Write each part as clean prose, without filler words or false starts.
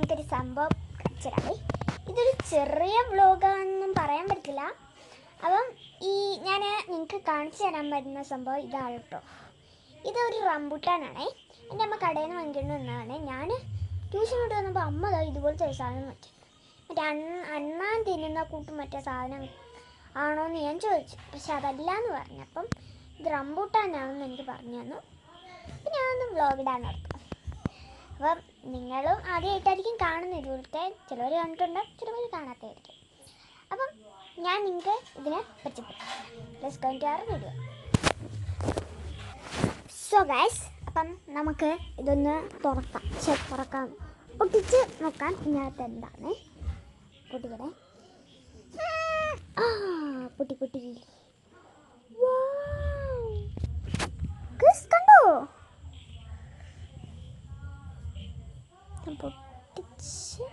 നിങ്ങൾക്കൊരു സംഭവം കാണിച്ചുതരാവേ. ഇതൊരു ചെറിയ വ്ളോഗാണെന്നും പറയാൻ പറ്റില്ല. അപ്പം ഞാൻ നിങ്ങൾക്ക് കാണിച്ചു തരാൻ പറ്റുന്ന സംഭവം ഇതാണ് കേട്ടോ. ഇതൊരു റംബൂട്ടാനാണേ. എൻ്റെ അമ്മ കടയിൽ നിന്ന് വാങ്ങിക്കൊണ്ട് വന്നതാണ്. ഞാൻ ട്യൂഷൻ വിട്ട് വന്നപ്പോൾ അമ്മ ഇതുപോലത്തെ ഒരു സാധനം മറ്റേ അണ്ണാൻ തിന്നുന്ന കൂട്ടും മറ്റേ സാധനം ആണോയെന്ന് ഞാൻ ചോദിച്ചു. പക്ഷെ അതല്ല എന്ന് പറഞ്ഞപ്പം ഇത് റംബൂട്ടാനാണെന്ന് എനിക്ക് പറഞ്ഞു തന്നു. അപ്പം ഞാനൊന്ന് വ്ളോഗിടാൻ നടത്തും. അപ്പം നിങ്ങളും ആദ്യമായിട്ടായിരിക്കും കാണുന്നത്. ഇതുപോലത്തെ ചിലവർ കണ്ടിട്ടുണ്ടാവും, ചിലവർ കാണാത്തതായിരിക്കും. അപ്പം ഞാൻ നിങ്ങൾക്ക് ഇതിനെ പരിചയപ്പെടുത്താം. Let's go to our video. So guys, അപ്പം നമുക്ക് ഇതൊന്ന് തുറക്കാം, പൊട്ടിച്ച് നോക്കാം ഇതിനകത്ത് എന്താണ്. പൊട്ടിക്കണേ. പൊട്ടി കണ്ടോ? പൊട്ടിച്ച്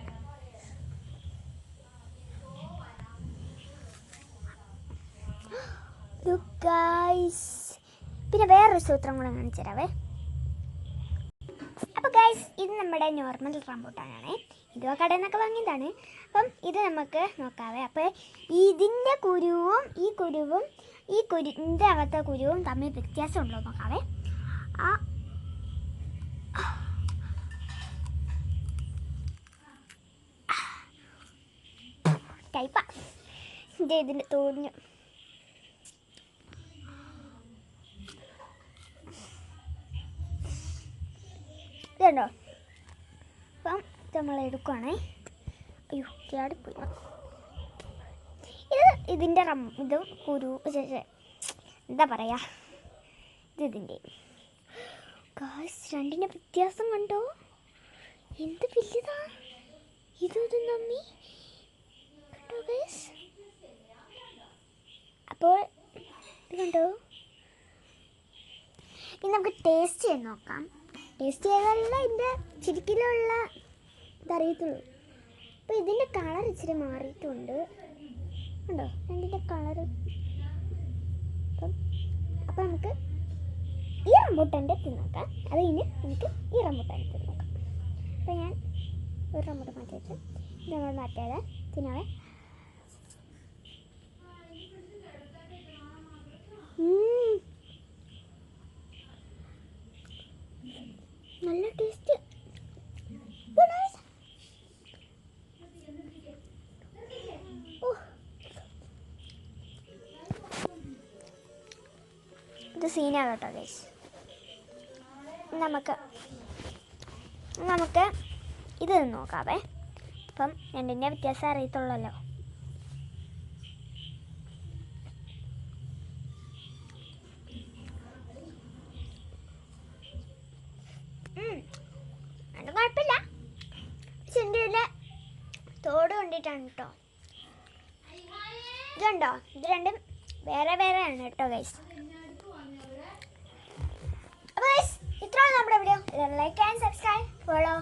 ഗൈസ്, പിന്നെ വേറൊരു സൂത്രം കൂടെ കാണിച്ചു തരാവേ. അപ്പോൾ ഗൈസ്, ഇത് നമ്മുടെ നോർമൽ റംബൂട്ടാനാണേ. ഇത് കടയിൽ നിന്നൊക്കെ വാങ്ങിയതാണ്. അപ്പം ഇത് നമുക്ക് നോക്കാവേ. അപ്പോൾ ഇതിൻ്റെ കുരുവും ഇതിൻ്റെ അകത്തെ കുരുവും തമ്മിൽ വ്യത്യാസമുണ്ടോ നോക്കാവേ. ടൈപ്പാ ഇതിൻ്റെ തോന്നു. ഇതുണ്ടോ? അപ്പം നമ്മൾ എടുക്കുവാണേ. അയ്യോ, ചാടിപ്പോയി. ഇതിൻ്റെ ഇതും കുരു എന്താ പറയുക, ഇതിൻ്റെ ഗൈസ്, രണ്ടിൻ്റെ വ്യത്യാസം കണ്ടോ? എന്ത് വലുതാ ഇതും നമ്മി കണ്ടോ ഗൈസ്? അപ്പോൾ ഇത് കണ്ടോ? ഇനി നമുക്ക് ടേസ്റ്റ് ചെയ്ത് നോക്കാം. ടേസ്റ്റ് ചെയ്താലല്ല ഇതിൻ്റെ ശരിക്കിലുള്ള ഇതറിയത്തുള്ളൂ. അപ്പോൾ ഇതിൻ്റെ കളർ ഇച്ചിരി മാറിയിട്ടുണ്ട് കണ്ടോ? രണ്ടിൻ്റെ കളറ്. അപ്പം നമുക്ക് ഈ റംബൂട്ടാൻ്റെ തിന്നോക്കാം. അത് കഴിഞ്ഞ് നമുക്ക് ഈ റംബൂട്ടാൻ്റെ തിന്നോക്കാം. അപ്പോൾ ഞാൻ ഒരു റംബൂട്ടാൻ മാറ്റി വെച്ചു. ഇത് നമ്മൾ മാറ്റാതെ തിന്നാവേ. നല്ല ടേസ്റ്റ്. ഇത് സീനാണ് കേട്ടോ ഗൈസ്. നമുക്ക് ഇത് നോക്കാവേ. അപ്പം രണ്ടിൻ്റെ വ്യത്യാസം അറിയത്തുള്ളല്ലോ. അത് കുഴപ്പമില്ല. ചെണ്ടിയിലെ തോട് കൊണ്ടിട്ടാണ് കേട്ടോ. ഇതുണ്ടോ? ഇത് രണ്ടും വേറെ വേറെയാണ് കേട്ടോ ഗൈസ്. അപ്പോൾ ഗൈസ്, ഇത്രയാണ് നമ്മുടെ video. Like and subscribe, follow